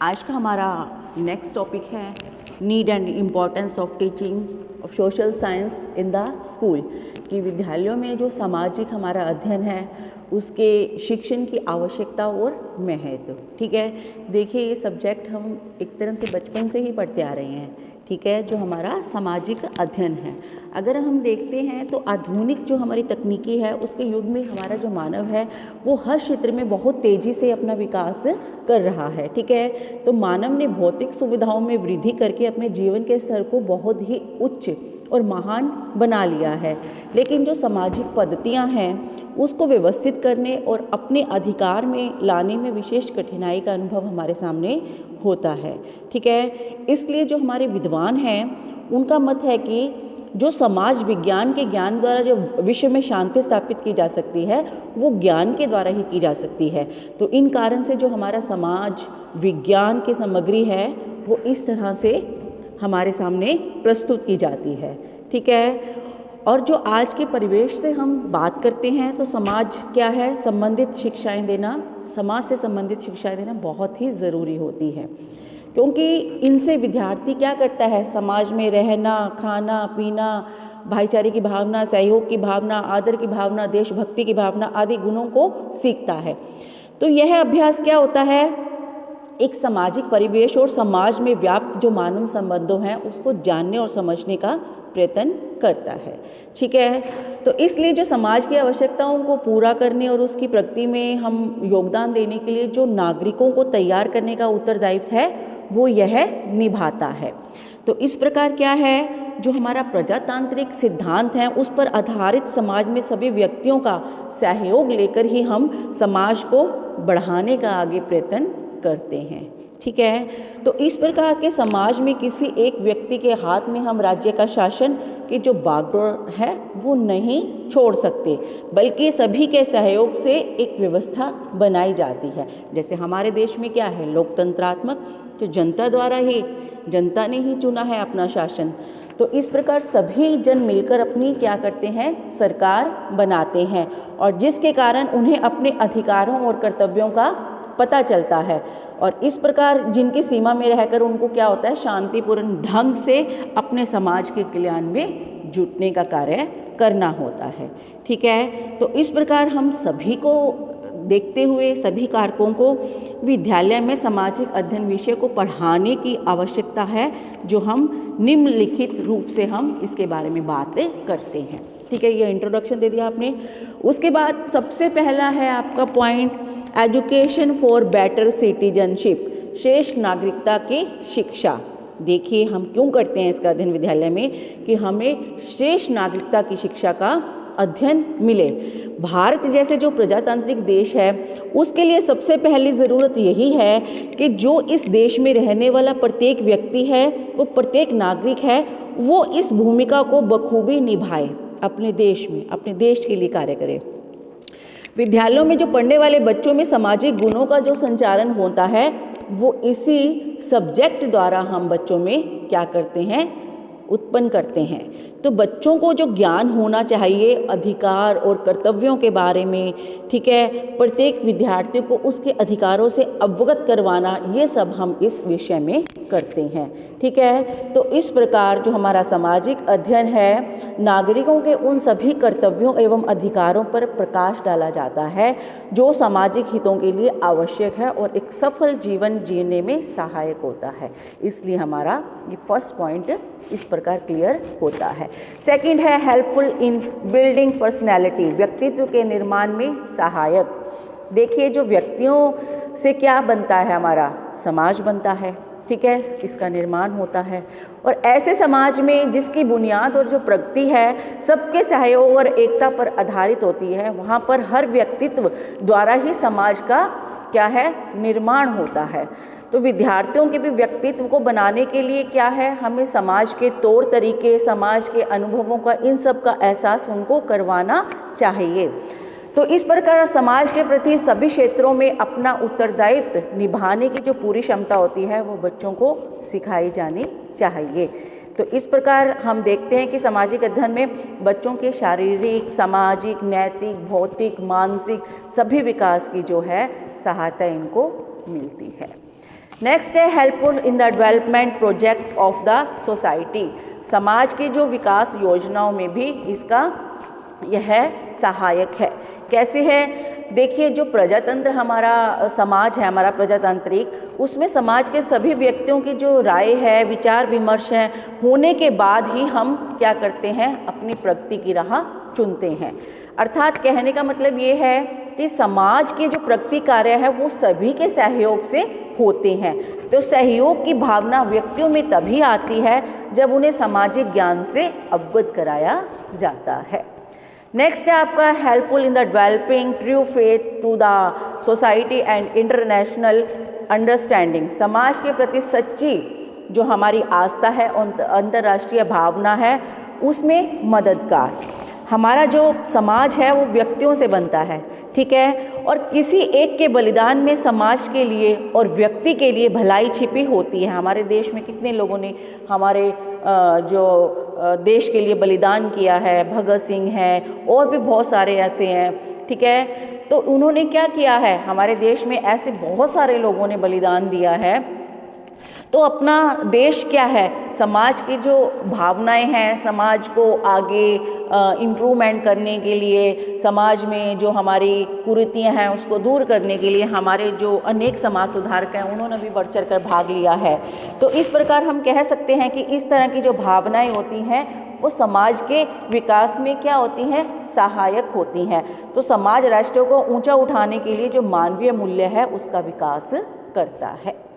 आज का हमारा नेक्स्ट टॉपिक है need and importance of teaching of social science in the school. कि विद्यालयों में जो सामाजिक हमारा अध्ययन है उसके शिक्षण की आवश्यकता और महत्व। ठीक है, देखिए ये सब्जेक्ट हम एक तरह से बचपन से ही पढ़ते आ रहे हैं। ठीक है, जो हमारा सामाजिक अध्ययन है, अगर हम देखते हैं तो आधुनिक जो हमारी तकनीकी है उसके युग में हमारा जो मानव है वो हर क्षेत्र में बहुत तेज़ी से अपना विकास कर रहा है। ठीक है, तो मानव ने भौतिक सुविधाओं में वृद्धि करके अपने जीवन के स्तर को बहुत ही उच्च और महान बना लिया है, लेकिन जो सामाजिक पद्धतियां हैं उसको व्यवस्थित करने और अपने अधिकार में लाने में विशेष कठिनाई का अनुभव हमारे सामने होता है। ठीक है, इसलिए जो हमारे विद्वान हैं उनका मत है कि जो समाज विज्ञान के ज्ञान द्वारा जो विश्व में शांति स्थापित की जा सकती है वो ज्ञान के द्वारा ही की जा सकती है। तो इन कारण से जो हमारा समाज विज्ञान की सामग्री है वो इस तरह से हमारे सामने प्रस्तुत की जाती है। ठीक है, और जो आज के परिवेश से हम बात करते हैं तो समाज क्या है, संबंधित शिक्षाएं देना, समाज से संबंधित शिक्षाएं देना बहुत ही ज़रूरी होती है, क्योंकि इनसे विद्यार्थी क्या करता है, समाज में रहना, खाना पीना, भाईचारे की भावना, सहयोग की भावना, आदर की भावना, देशभक्ति की भावना आदि गुणों को सीखता है। तो यह अभ्यास क्या होता है, एक सामाजिक परिवेश और समाज में व्याप्त जो मानव संबंधों हैं उसको जानने और समझने का प्रयत्न करता है। ठीक है, तो इसलिए जो समाज की आवश्यकताओं को पूरा करने और उसकी प्रगति में हम योगदान देने के लिए जो नागरिकों को तैयार करने का उत्तरदायित्व है वो यह निभाता है। तो इस प्रकार क्या है, जो हमारा प्रजातांत्रिक सिद्धांत है उस पर आधारित समाज में सभी व्यक्तियों का सहयोग लेकर ही हम समाज को बढ़ाने का आगे प्रयत्न करते हैं। ठीक है, तो इस प्रकार के समाज में किसी एक व्यक्ति के हाथ में हम राज्य का शासन की जो बागडोर है वो नहीं छोड़ सकते, बल्कि सभी के सहयोग से एक व्यवस्था बनाई जाती है। जैसे हमारे देश में क्या है, लोकतंत्रात्मक, तो जनता द्वारा ही, जनता ने ही चुना है अपना शासन। तो इस प्रकार सभी जन मिलकर अपनी क्या करते हैं, सरकार बनाते हैं, और जिसके कारण उन्हें अपने अधिकारों और कर्तव्यों का पता चलता है, और इस प्रकार जिनकी सीमा में रहकर उनको क्या होता है, शांतिपूर्ण ढंग से अपने समाज के कल्याण में जुटने का कार्य करना होता है। ठीक है, तो इस प्रकार हम सभी को देखते हुए सभी कारकों को विद्यालय में सामाजिक अध्ययन विषय को पढ़ाने की आवश्यकता है, जो हम निम्नलिखित रूप से हम इसके बारे में बात करते हैं। ठीक है, ये इंट्रोडक्शन दे दिया आपने। उसके बाद सबसे पहला है आपका point, education for better citizenship, श्रेष्ठ नागरिकता की शिक्षा। देखिए हम क्यों करते हैं इसका अध्ययन विद्यालय में, कि हमें श्रेष्ठ नागरिकता की शिक्षा का अध्ययन मिले। भारत जैसे जो प्रजातांत्रिक देश है उसके लिए सबसे पहली ज़रूरत यही है कि जो इस देश में रहने वाला प्रत्येक व्यक्ति है, वो प्रत्येक नागरिक है, वो इस भूमिका को बखूबी निभाए, अपने देश में, अपने देश के लिए कार्य करे। विद्यालयों में जो पढ़ने वाले बच्चों में सामाजिक गुणों का जो संचारण होता है वो इसी सब्जेक्ट द्वारा हम बच्चों में क्या करते हैं, उत्पन्न करते हैं। तो बच्चों को जो ज्ञान होना चाहिए अधिकार और कर्तव्यों के बारे में, ठीक है, प्रत्येक विद्यार्थी को उसके अधिकारों से अवगत करवाना, ये सब हम इस विषय में करते हैं। ठीक है, तो इस प्रकार जो हमारा सामाजिक अध्ययन है, नागरिकों के उन सभी कर्तव्यों एवं अधिकारों पर प्रकाश डाला जाता है जो सामाजिक हितों के लिए आवश्यक है और एक सफल जीवन जीने में सहायक होता है। इसलिए हमारा ये फर्स्ट पॉइंट इस प्रकार क्लियर होता है। सेकंड है हेल्पफुल इन बिल्डिंग पर्सनैलिटी, व्यक्तित्व के निर्माण में सहायक। देखिए जो व्यक्तियों से क्या बनता है, हमारा समाज बनता है। ठीक है, इसका निर्माण होता है, और ऐसे समाज में जिसकी बुनियाद और जो प्रगति है सबके सहयोग और एकता पर आधारित होती है, वहाँ पर हर व्यक्तित्व द्वारा ही समाज का क्या है, निर्माण होता है। तो विद्यार्थियों के भी व्यक्तित्व को बनाने के लिए क्या है, हमें समाज के तौर तरीके, समाज के अनुभवों का, इन सब का एहसास उनको करवाना चाहिए। तो इस प्रकार समाज के प्रति सभी क्षेत्रों में अपना उत्तरदायित्व निभाने की जो पूरी क्षमता होती है वो बच्चों को सिखाई जानी चाहिए। तो इस प्रकार हम देखते हैं कि सामाजिक अध्ययन में बच्चों के शारीरिक, सामाजिक, नैतिक, भौतिक, मानसिक सभी विकास की जो है सहायता इनको मिलती है। नेक्स्ट है helpful in the development project of the society. समाज की जो विकास योजनाओं में भी इसका यह सहायक है। कैसे है? देखिए, जो प्रजातंत्र हमारा समाज है, हमारा प्रजातांत्रिक, उसमें समाज के सभी व्यक्तियों की जो राय है, विचार विमर्श है, होने के बाद ही हम क्या करते हैं, अपनी प्रगति की राह चुनते हैं। अर्थात कहने का मतलब ये है कि समाज के जो प्रगति कार्य है वो सभी के सहयोग से होते हैं। तो सहयोग की भावना व्यक्तियों में तभी आती है जब उन्हें सामाजिक ज्ञान से अवगत कराया जाता है। नेक्स्ट है आपका helpful in the developing true faith to the society and international understanding. समाज के प्रति सच्ची जो हमारी आस्था है, अंतर्राष्ट्रीय भावना है, उसमें मददगार। हमारा जो समाज है वो व्यक्तियों से बनता है, ठीक है, और किसी एक के बलिदान में समाज के लिए और व्यक्ति के लिए भलाई छिपी होती है। हमारे देश में कितने लोगों ने हमारे जो देश के लिए बलिदान किया है, भगत सिंह हैं और भी बहुत सारे ऐसे हैं, ठीक है। तो उन्होंने क्या किया है, हमारे देश में ऐसे बहुत सारे लोगों ने बलिदान दिया है। तो अपना देश क्या है, समाज की जो भावनाएं हैं, समाज को आगे इम्प्रूवमेंट करने के लिए, समाज में जो हमारी कुरीतियां हैं उसको दूर करने के लिए हमारे जो अनेक समाज सुधारक हैं उन्होंने भी बढ़ चढ़ कर भाग लिया है। तो इस प्रकार हम कह सकते हैं कि इस तरह की जो भावनाएं होती हैं वो समाज के विकास में क्या होती हैं, सहायक होती हैं। तो समाज राष्ट्र को ऊंचा उठाने के लिए जो मानवीय मूल्य है उसका विकास करता है।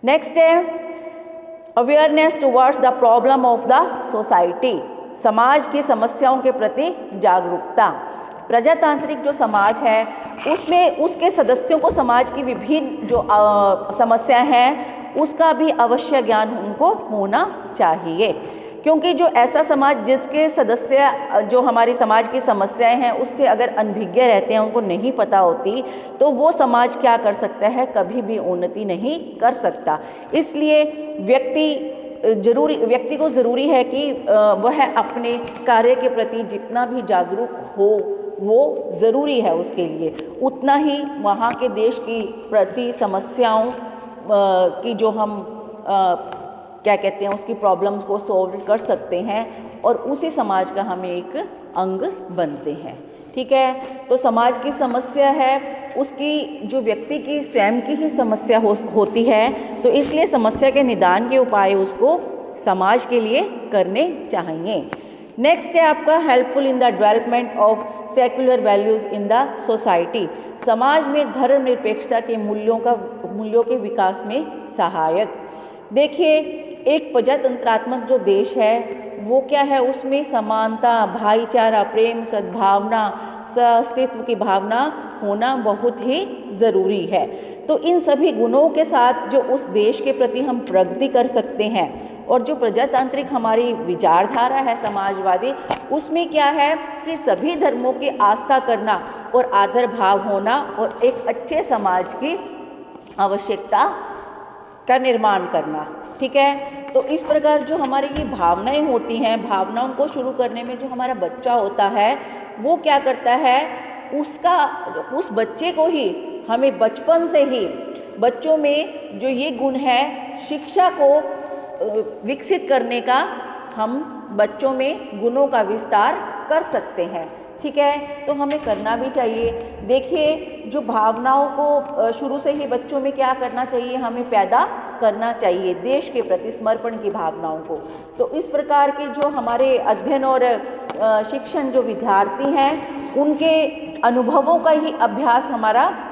नेक्स्ट है awareness towards the problem of the society. समाज की समस्याओं के प्रति जागरूकता। प्रजातांत्रिक जो समाज है उसमें उसके सदस्यों को समाज की विभिन्न जो समस्याएं हैं उसका भी अवश्य ज्ञान उनको होना चाहिए, क्योंकि जो ऐसा समाज जिसके सदस्य जो हमारी समाज की समस्याएं हैं उससे अगर अनभिज्ञ रहते हैं, उनको नहीं पता होती, तो वो समाज क्या कर सकता है, कभी भी उन्नति नहीं कर सकता। इसलिए व्यक्ति को ज़रूरी है कि वह अपने कार्य के प्रति जितना भी जागरूक हो वो ज़रूरी है उसके लिए, उतना ही वहाँ के देश की प्रति समस्याओं की जो हम क्या कहते हैं उसकी प्रॉब्लम को सॉल्व कर सकते हैं और उसी समाज का हम एक अंग बनते हैं, ठीक है। तो समाज की समस्या है उसकी जो व्यक्ति की स्वयं की ही समस्या होती है, तो इसलिए समस्या के निदान के उपाय उसको समाज के लिए करने चाहिए। नेक्स्ट है आपका helpful in the development of secular values in the society. समाज में धर्मनिरपेक्षता के मूल्यों के विकास में सहायक। देखिए, एक प्रजातंत्रात्मक जो देश है वो क्या है, उसमें समानता, भाईचारा, प्रेम, सद्भावना, सहअस्तित्व की भावना होना बहुत ही ज़रूरी है। तो इन सभी गुणों के साथ जो उस देश के प्रति हम प्रगति कर सकते हैं, और जो प्रजातांत्रिक हमारी विचारधारा है समाजवादी, उसमें क्या है कि सभी धर्मों की आस्था करना और आदर भाव होना और एक अच्छे समाज की आवश्यकता का निर्माण करना, ठीक है। तो इस प्रकार जो हमारी ये भावनाएं होती हैं, भावनाओं को शुरू करने में जो हमारा बच्चा होता है वो क्या करता है, उस बच्चे को ही हमें बचपन से ही बच्चों में जो ये गुण है शिक्षा को विकसित करने का हम बच्चों में गुणों का विस्तार कर सकते हैं, ठीक है। तो हमें करना भी चाहिए। देखिए, जो भावनाओं को शुरू से ही बच्चों में क्या करना चाहिए, हमें पैदा करना चाहिए, देश के प्रति समर्पण की भावनाओं को। तो इस प्रकार के जो हमारे अध्ययन और शिक्षण जो विद्यार्थी हैं उनके अनुभवों का ही अभ्यास, हमारा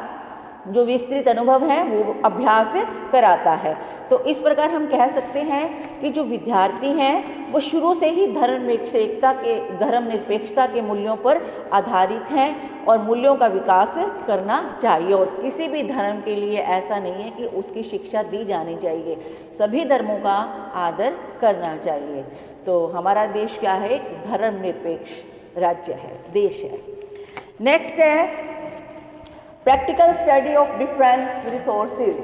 जो विस्तृत अनुभव है वो अभ्यास कराता है। तो इस प्रकार हम कह सकते हैं कि जो विद्यार्थी हैं वो शुरू से ही धर्मनिरपेक्षता के मूल्यों पर आधारित हैं और मूल्यों का विकास करना चाहिए। और किसी भी धर्म के लिए ऐसा नहीं है कि उसकी शिक्षा दी जानी चाहिए, सभी धर्मों का आदर करना चाहिए। तो हमारा देश क्या है, धर्मनिरपेक्ष राज्य है, देश है। नेक्स्ट है practical study of different resources.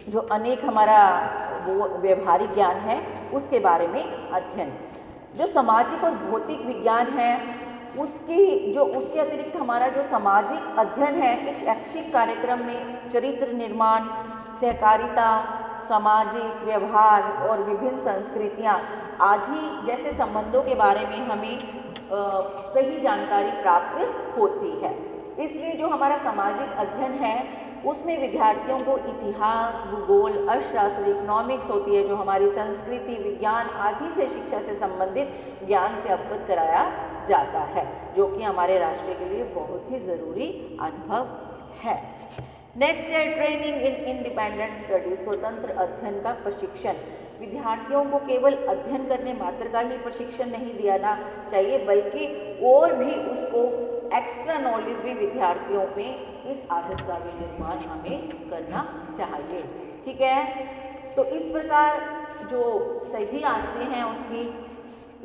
जो अनेक हमारा वो व्यवहारिक ज्ञान है उसके बारे में अध्ययन। जो सामाजिक और भौतिक विज्ञान है उसके अतिरिक्त हमारा जो सामाजिक अध्ययन है, इस शैक्षिक कार्यक्रम में चरित्र निर्माण, सहकारिता, सामाजिक व्यवहार और विभिन्न संस्कृतियाँ आदि जैसे संबंधों के बारे में हमें सही जानकारी प्राप्त होती है। इसलिए जो हमारा सामाजिक अध्ययन है उसमें विद्यार्थियों को इतिहास, भूगोल, अर्थशास्त्र, इकोनॉमिक्स होती है जो हमारी संस्कृति, विज्ञान आदि से शिक्षा से संबंधित ज्ञान से अवगत कराया जाता है, जो कि हमारे राष्ट्र के लिए बहुत ही ज़रूरी अनुभव है। नेक्स्ट है ट्रेनिंग इन इंडिपेंडेंट स्टडीज, स्वतंत्र अध्ययन का प्रशिक्षण। विद्यार्थियों को केवल अध्ययन करने मात्र का ही प्रशिक्षण नहीं दिया चाहिए, बल्कि और भी उसको एक्स्ट्रा नॉलेज भी विद्यार्थियों में इस आदत का भी निर्माण हमें करना चाहिए। ठीक है, तो इस प्रकार जो सही आदतें हैं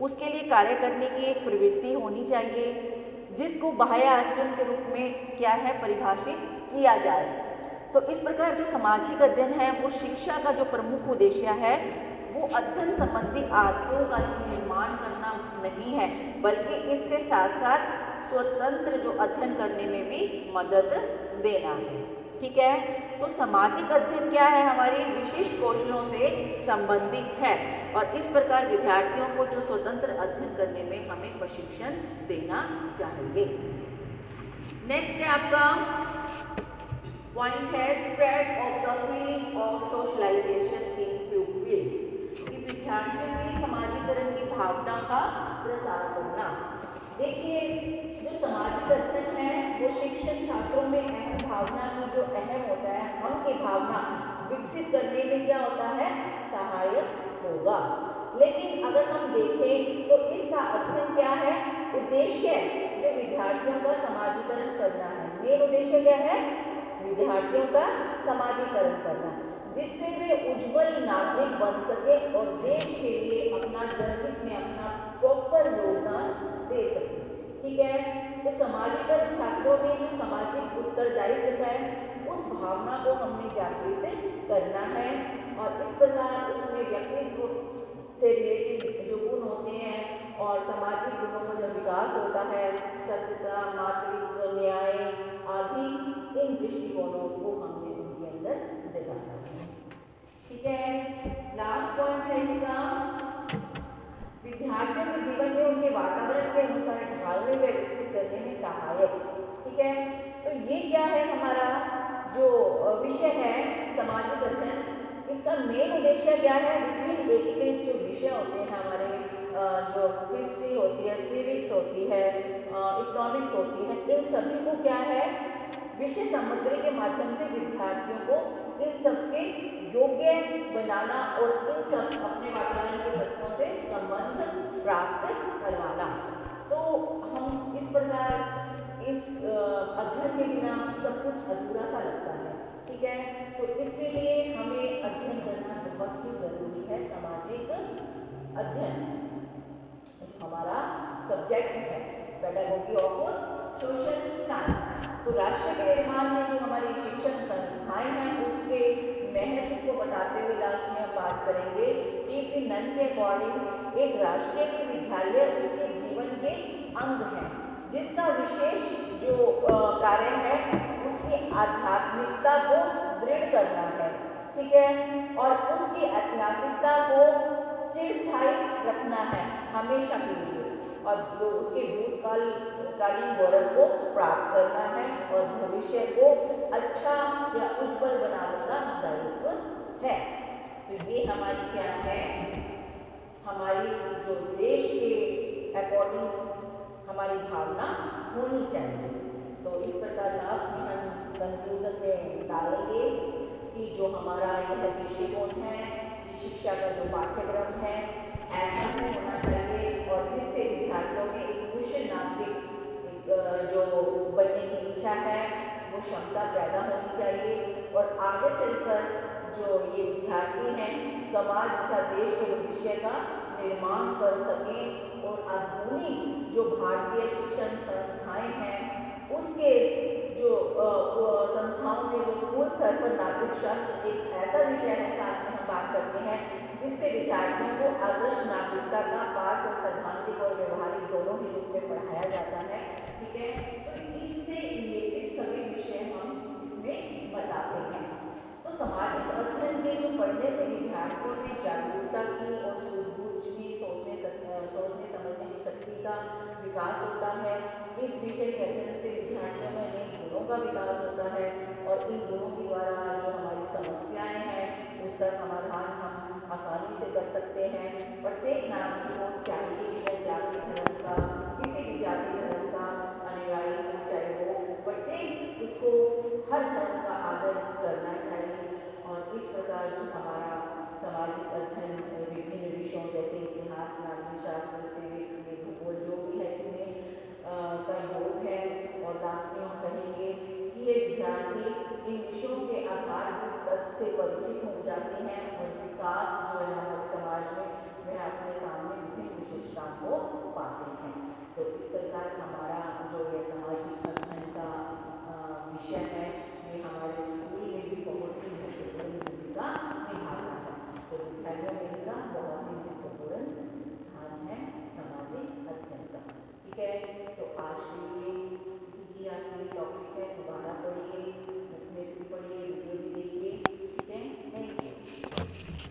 उसके लिए कार्य करने की एक प्रवृत्ति होनी चाहिए, जिसको बाह्य आचरण के रूप में क्या है परिभाषित किया जाए। तो इस प्रकार जो सामाजिक अध्ययन है वो शिक्षा का जो प्रमुख उद्देश्य है वो अध्ययन संबंधी आदतों का निर्माण करना नहीं है, बल्कि इसके साथ साथ स्वतंत्र जो अध्ययन करने में भी मदद देना है। ठीक है, तो सामाजिक अध्ययन क्या है, हमारी विशिष्ट कौशलों से संबंधित है और इस प्रकार विद्यार्थियों को जो स्वतंत्र अध्ययन करने में हमें प्रशिक्षण देना चाहिए। नेक्स्ट है आपका पॉइंट है spread of the feeling of socialization in pupils, कि विद्यार्थियों में समाजीकरण की भावना का प्रसार करना। देखिए, जो सामाजिक अध्ययन है वो शिक्षण छात्रों में अहम भावना की जो अहम होता है हम की भावना विकसित करने में क्या होता है सहायक होगा। लेकिन अगर हम देखें तो इसका अध्ययन क्या है, उद्देश्य जो विद्यार्थियों का समाजीकरण करना है। मेन उद्देश्य क्या है, विद्यार्थियों का समाजीकरण करना, जिससे वे उज्जवल नागरिक बन सके और देश के लिए अपना जनहित में अपना प्रॉपर योगदान दे सके। ठीक है, तो समाजीकरण छात्रों में जो सामाजिक उत्तरदायित्व है उस भावना को हमने जागृत करना है और इस प्रकार उसमें व्यक्तित्व से रिलेटेड जो गुण होते हैं और सामाजिक गुणों का जो विकास होता है, सत्यता, मातृत्व, न्याय आदि, इन दृष्टिकोणों को हमने उनके अंदर जगाना है। ठीक है, लास्ट पॉइंट है इसका विद्यार्थियों के जीवन में उनके वातावरण के अनुसार ढालने व विकसित करने में सहायक। ठीक है, तो ये क्या है हमारा जो विषय है सामाजिक अध्ययन, इसका मेन उद्देश्य क्या है, विभिन्न एकीकृत जो विषय होते हैं हमारे जो हिस्ट्री होती है, सिविक्स होती है, इकोनॉमिक्स होती है, इन सभी को क्या है विषय सामग्री के माध्यम से विद्यार्थियों को इन सबके योग्य बनाना और इन सब अपने वातावरण के तत्वों से संबंध प्राप्त करवाना। तो हम इस प्रकार इस अध्ययन के बिना सब कुछ अधूरा सा लगता है। ठीक है, तो इसलिए हमें अध्ययन करना बहुत ही जरूरी है। सामाजिक अध्ययन हमारा सब्जेक्ट है पेडागोजी ऑफ सोशल साइंस। तो राष्ट्र के निर्माण में जो हमारी शिक्षण संस्थाएं हैं उसके महत्व को बताते हुए लास्ट में हम बात करेंगे कि नन के अकॉर्डिंग एक राष्ट्रीय विद्यालय उसके जीवन के अंग है, जिसका विशेष जो कार्य है उसकी आध्यात्मिकता को दृढ़ करना है। ठीक है, और उसकी ऐतिहासिकता को चिरस्थायी रखना है हमेशा के लिए, और जो उसके भूतकालीन गौरव को प्राप्त करना है और भविष्य को अच्छा या उज्जवल बनाने का दायित्व है। तो ये हमारी क्या है, हमारी जो देश के अकॉर्डिंग हमारी भावना होनी चाहिए। तो इस प्रकार लास्ट में हम कंक्लूजन में डालेंगे कि जो हमारा यह दृष्टिकोण है, शिक्षा का जो पाठ्यक्रम है ऐसा होना चाहिए और जिससे विद्यार्थियों में एक कुशल नागरिक जो बनने की इच्छा है वो क्षमता पैदा होनी चाहिए और आगे चलकर जो ये विद्यार्थी हैं समाज तथा देश के भविष्य का निर्माण कर सकें और आधुनिक जो भारतीय शिक्षण संस्थाएं हैं उसके जो संस्थाओं में जो स्कूल स्तर पर नागरिक शास्त्र एक ऐसा विषय है, साथ में हम बात करते हैं जिससे विद्यार्थियों को आदर्श नागरिकता का पाठ और सैद्धांतिक और व्यवहारिक दोनों के रूप में पढ़ाया जाता है। ठीक है, तो इससे रिलेटेड सभी विषय हम इसमें बताते हैं। तो तो सामाजिक अध्ययन के जो पढ़ने से विद्यार्थियों में जागरूकता की और सूझबूझ की सोचने समझने की शक्ति का विकास होता है। इस विषय के अध्ययन से विद्यार्थियों में अनेक गुणों का विकास होता है और इन गुणों के द्वारा जो हमारी समस्याएं हैं उसका समाधान हम आसानी से कर सकते हैं। प्रत्येक नागरिक को चाहिए कि वह जाति धर्म का किसी भी जाति धर्म का अनुयायी हो, चाहे वो प्रत्येक उसको हर धर्म का आदर करना चाहिए। और इस प्रकार जो हमारा सामाजिक अध्ययन विभिन्न विषयों जैसे इतिहास, नागरिक शास्त्र, सिविक्स, भूगोल जो भी है इसमें का योग है। और लास्ट में हम कहेंगे कि ये विद्यार्थी इन विषयों के आधारभूत तत्व से परिचित हो जाते हैं और विकास जो है हमारे समाज में वह अपने सामने विभिन्न विशेषताओं को पाते हैं। तो इस प्रकार हमारा जो ये सामाजिक अध्ययन का विषय है ये हमारे स्कूल में भी बहुत ही महत्वपूर्ण